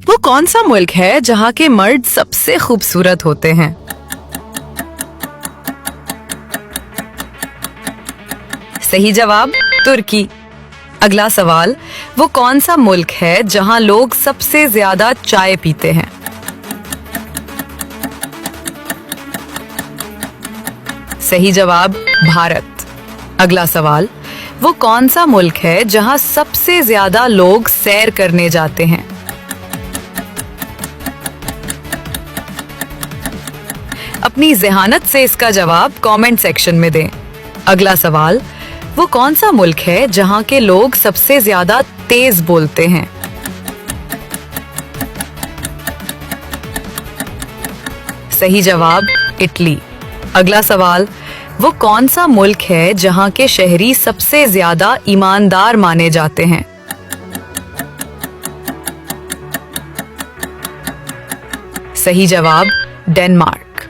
वो कौन सा मुल्क है जहाँ के मर्द सबसे खूबसूरत होते हैं? सही जवाब तुर्की। अगला सवाल, वो कौन सा मुल्क है जहाँ लोग सबसे ज्यादा चाय पीते हैं? सही जवाब भारत। अगला सवाल, वो कौन सा मुल्क है जहाँ सबसे ज्यादा लोग सैर करने जाते हैं? अपनी ज़हानत से इसका जवाब कमेंट सेक्शन में दें। अगला सवाल, वो कौन सा मुल्क है जहाँ के लोग सबसे ज्यादा तेज बोलते हैं? सही जवाब इटली। अगला सवाल, वो कौन सा मुल्क है जहाँ के शहरी सबसे ज्यादा ईमानदार माने जाते हैं? सही जवाब डेनमार्क।